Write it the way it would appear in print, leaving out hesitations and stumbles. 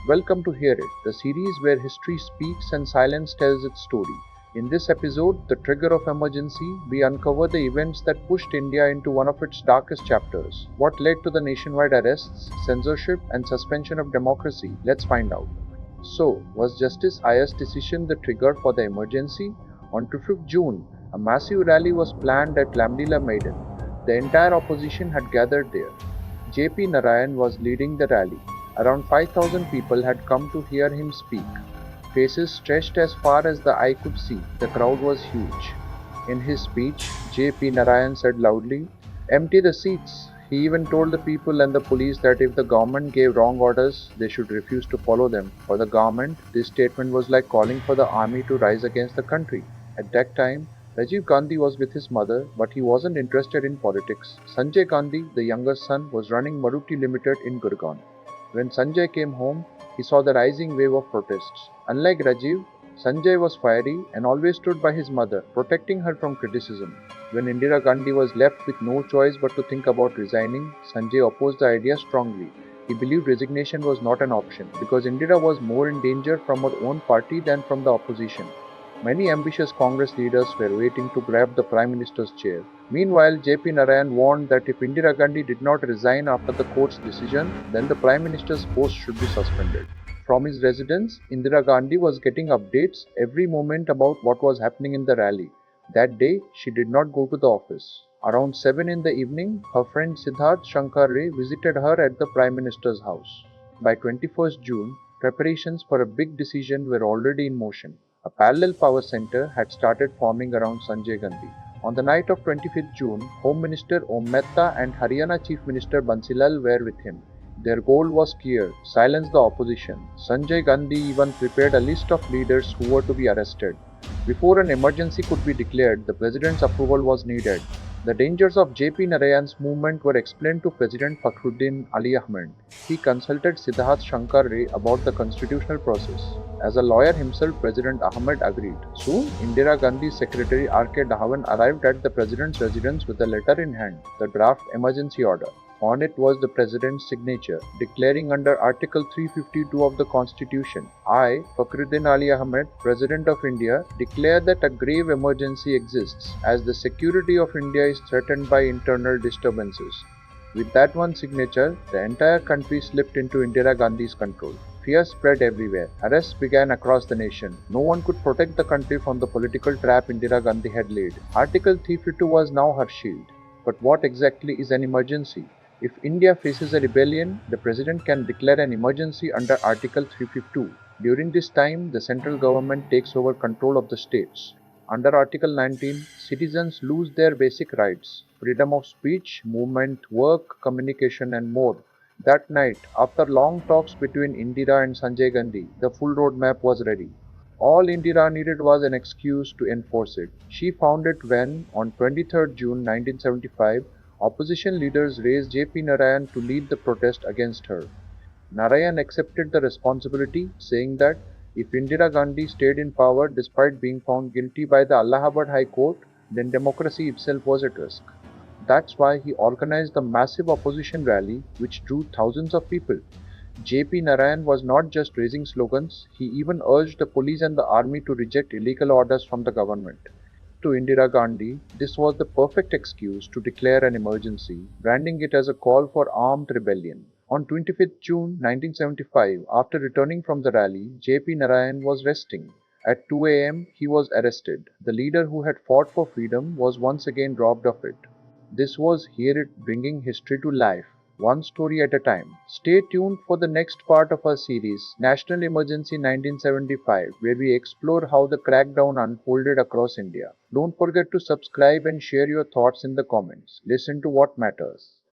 Welcome to Hear It, the series where history speaks and silence tells its story. In this episode, The Trigger of Emergency, we uncover the events that pushed India into one of its darkest chapters. What led to the nationwide arrests, censorship, and suspension of democracy? Let's find out. So, was Justice Ayer's decision the trigger for the emergency? On 25th June, a massive rally was planned at Lamlila Maidan. The entire opposition had gathered there. JP Narayan was leading the rally. Around 5,000 people had come to hear him speak. Faces stretched as far as the eye could see. The crowd was huge. In his speech, JP Narayan said loudly, "Empty the seats." He even told the people and the police that if the government gave wrong orders, they should refuse to follow them. For the government, this statement was like calling for the army to rise against the country. At that time, Rajiv Gandhi was with his mother, but he wasn't interested in politics. Sanjay Gandhi, the younger son, was running Maruti Limited in Gurgaon. When Sanjay came home, he saw the rising wave of protests. Unlike Rajiv, Sanjay was fiery and always stood by his mother, protecting her from criticism. When Indira Gandhi was left with no choice but to think about resigning, Sanjay opposed the idea strongly. He believed resignation was not an option because Indira was more in danger from her own party than from the opposition. Many ambitious Congress leaders were waiting to grab the Prime Minister's chair. Meanwhile, JP Narayan warned that if Indira Gandhi did not resign after the court's decision, then the Prime Minister's post should be suspended. From his residence, Indira Gandhi was getting updates every moment about what was happening in the rally. That day, she did not go to the office. Around 7 in the evening, her friend Siddharth Shankar Ray visited her at the Prime Minister's house. By 21st June, preparations for a big decision were already in motion. A parallel power center had started forming around Sanjay Gandhi. On the night of 25th June, Home Minister Om Mehta and Haryana Chief Minister Bansilal were with him. Their goal was clear: silence the opposition. Sanjay Gandhi even prepared a list of leaders who were to be arrested. Before an emergency could be declared, the president's approval was needed. The dangers of JP Narayan's movement were explained to President Fakhruddin Ali Ahmed. He consulted Siddharth Shankar Ray about the constitutional process. As a lawyer himself, President Ahmed agreed. Soon, Indira Gandhi's secretary R.K. Dhawan arrived at the president's residence with a letter in hand, the draft emergency order. On it was the president's signature, declaring under Article 352 of the Constitution, "I, Fakhruddin Ali Ahmed, President of India, declare that a grave emergency exists, as the security of India is threatened by internal disturbances." With that one signature, the entire country slipped into Indira Gandhi's control. Fear spread everywhere. Arrests began across the nation. No one could protect the country from the political trap Indira Gandhi had laid. Article 352 was now her shield. But what exactly is an emergency? If India faces a rebellion, the president can declare an emergency under Article 352. During this time, the central government takes over control of the states. Under Article 19, citizens lose their basic rights: freedom of speech, movement, work, communication, and more. That night, after long talks between Indira and Sanjay Gandhi, the full roadmap was ready. All Indira needed was an excuse to enforce it. She found it when, on 23rd June 1975, opposition leaders raised JP Narayan to lead the protest against her. Narayan accepted the responsibility, saying that if Indira Gandhi stayed in power despite being found guilty by the Allahabad High Court, then democracy itself was at risk. That's why he organized the massive opposition rally, which drew thousands of people. JP Narayan was not just raising slogans, he even urged the police and the army to reject illegal orders from the government. To Indira Gandhi, this was the perfect excuse to declare an emergency, branding it as a call for armed rebellion. On 25th June 1975, after returning from the rally, JP Narayan was resting. At 2 a.m., he was arrested. The leader who had fought for freedom was once again robbed of it. This was Hear It, bringing history to life, one story at a time. Stay tuned for the next part of our series, National Emergency 1975, where we explore how the crackdown unfolded across India. Don't forget to subscribe and share your thoughts in the comments. Listen to what matters.